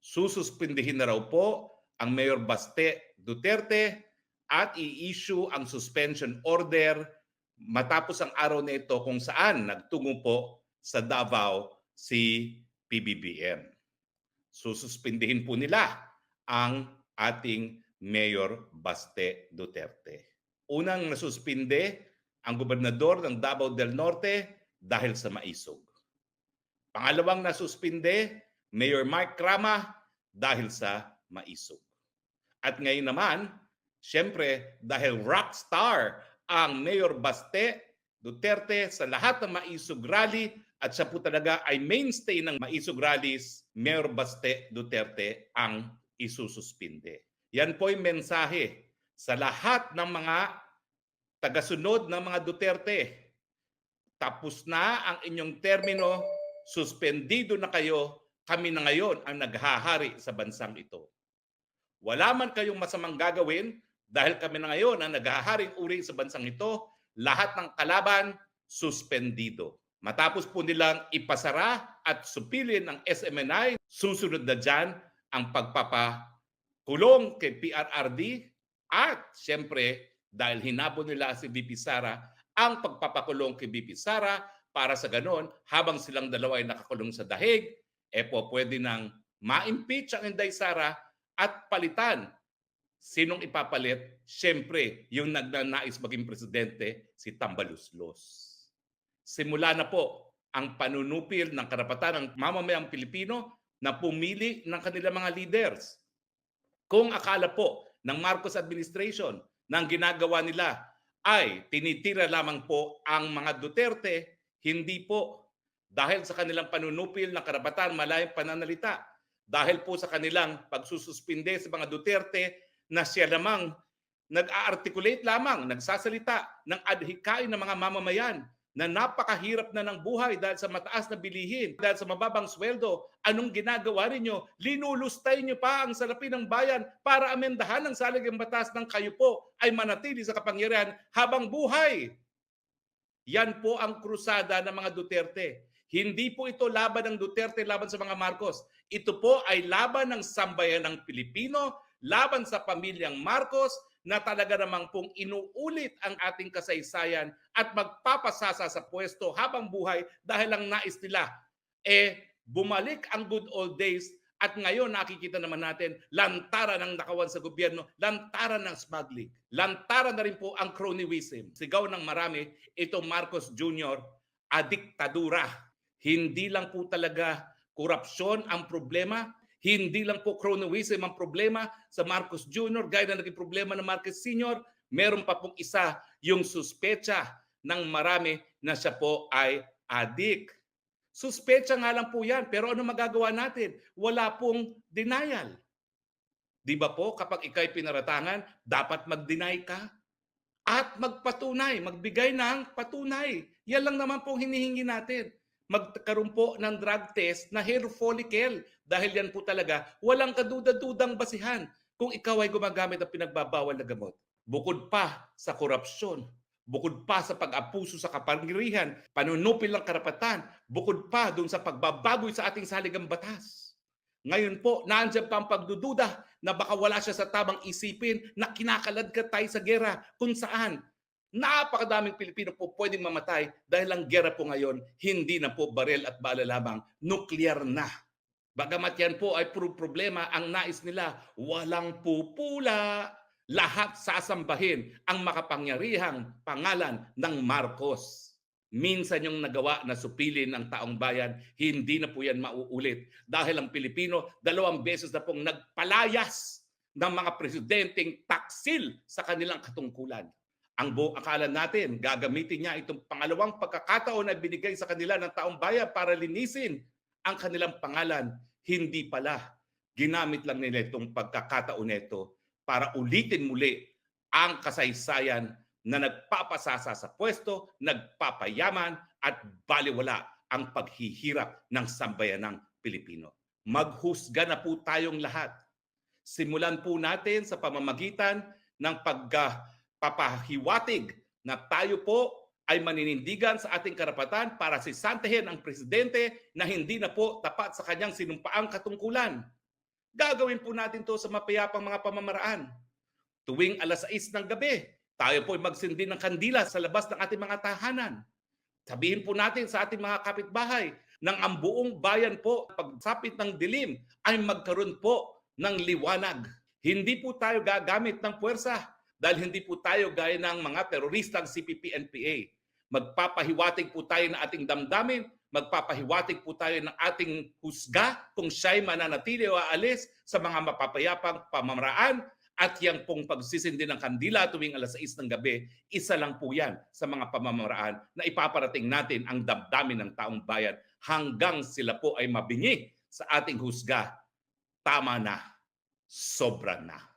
Sususpindihin na raw po ang Mayor Baste Duterte at i-issue ang suspension order matapos ang araw na ito kung saan nagtungo po sa Davao si PBBM. Sususpindihin po nila ang ating Mayor Baste Duterte. Unang nasuspinde ang gobernador ng Davao del Norte dahil sa maisog. Pangalawang nasuspinde, Mayor Mark Crama dahil sa maisog. At ngayon naman, siyempre dahil rockstar ang Mayor Baste Duterte sa lahat ng maisog rally at siya po talaga ay mainstay ng maisog rallies, Mayor Baste Duterte ang isususpinde. Yan po yung mensahe sa lahat ng mga tagasunod ng mga Duterte. Tapos na ang inyong termino, suspendido na kayo, kami na ngayon ang naghahari sa bansang ito. Wala man kayong masamang gagawin dahil kami na ngayon ang naghaharing uri sa bansang ito, lahat ng kalaban suspendido. Matapos po nilang ipasara at supilin ang SMNI, susunod na dyan ang pagpapakulong kay PRRD at siyempre dahil hinabol nila si VP Sara, ang pagpapakulong kay VP Sara para sa ganon habang silang dalawa ay nakakulong sa dahig, pwede nang ma-impeach ang Inday Sara at palitan. Sinong ipapalit? Siyempre, yung nagnanais maging presidente, si Tambaluslos. Simula na po ang panunupil ng karapatan ng mamamayang Pilipino na pumili ng kanilang mga leaders. Kung akala po ng Marcos administration na ang ginagawa nila ay tinitira lamang po ang mga Duterte, hindi po. Dahil sa kanilang panunupil ng karapatan malayang pananalita, dahil po sa kanilang pagsususpinde sa mga Duterte na siya lamang nag-a-articulate lamang, nagsasalita ng adhikain ng mga mamamayan na napakahirap na ng buhay dahil sa mataas na bilihin, dahil sa mababang sweldo. Anong ginagawa ninyo? Linulustay nyo pa ang salapi ng bayan para amendahan ang saligang batas ng kayo po ay manatili sa kapangyarihan habang buhay. Yan po ang krusada ng mga Duterte. Hindi po ito laban ng Duterte laban sa mga Marcos. Ito po ay laban ng sambayan ng Pilipino, laban sa pamilyang Marcos na talaga namang pong inuulit ang ating kasaysayan at magpapasasa sa pwesto habang buhay dahil ang nais nila bumalik ang good old days. At ngayon nakikita naman natin lantaran ng nakawan sa gobyerno, lantaran ng smuggling, lantaran na rin po ang cronyism. Sigaw ng marami, itong Marcos Jr. adiktadura. Hindi lang po talaga korupsyon ang problema, hindi lang po cronyism ang problema sa Marcos Jr. gaya na naging problema ng Marcos Sr. Meron pa pong isa, yung suspecha ng marami na siya po ay adik. Suspecha nga lang po yan, pero ano magagawa natin? Wala pong denial. Di ba po, kapag ikaw'y pinaratangan, dapat mag-deny ka at magpatunay, magbigay ng patunay. Yan lang naman pong hinihingi natin. Magkaroon po ng drug test na hair follicle dahil yan po talaga walang kaduda-dudang basihan kung ikaw ay gumagamit ng pinagbabawal na gamot. Bukod pa sa korupsyon, bukod pa sa pag-abuso sa kapangyarihan, panunupil ng karapatan, bukod pa doon sa pagbabagoy sa ating saligang batas. Ngayon po, nandiyan pa ang pagdududa na baka wala siya sa tamang isipin na kinakaladkad tayo sa gera kung saan napakadaming Pilipino po pwedeng mamatay dahil ang gera po ngayon hindi na po barel at bala lamang, nuclear na. Bagamat yan po ay puro problema, ang nais nila walang pupula. Lahat sasambahin ang makapangyarihang pangalan ng Marcos. Minsan yung nagawa na supilin ng taong bayan, hindi na po yan mauulit. Dahil ang Pilipino, 2 beses na pong nagpalayas ng mga presidenteng taksil sa kanilang katungkulan. Ang buong akala natin, gagamitin niya itong pangalawang pagkakataon na binigay sa kanila ng taong bayan para linisin ang kanilang pangalan. Hindi pala. Ginamit lang nila itong pagkakataon nito para ulitin muli ang kasaysayan na nagpapasasa sa pwesto, nagpapayaman at baliwala ang paghihirap ng sambayanang Pilipino. Maghusga na po tayong lahat. Simulan po natin sa pamamagitan ng pagpapahiwatig na tayo po ay maninindigan sa ating karapatan para sisantahin ang presidente na hindi na po tapat sa kanyang sinumpaang katungkulan. Gagawin po natin to sa mapayapang mga pamamaraan. Tuwing 6:00 ng gabi, tayo po ay magsindi ng kandila sa labas ng ating mga tahanan. Sabihin po natin sa ating mga kapitbahay nang ang buong bayan po pagsapit ng dilim ay magkaroon po ng liwanag. Hindi po tayo gagamit ng puwersa dahil hindi po tayo gaya ng mga teroristang CPP-NPA. Magpapahiwatig po tayo ng ating damdamin, magpapahiwatig po tayo ng ating husga kung siya'y mananatili o aalis sa mga mapapayapang pamamaraan. At yang pong pagsisindi ng kandila tuwing 6:00 ng gabi, isa lang po yan sa mga pamamaraan na ipaparating natin ang damdamin ng taong bayan hanggang sila po ay mabingi sa ating husga. Tama na, sobra na.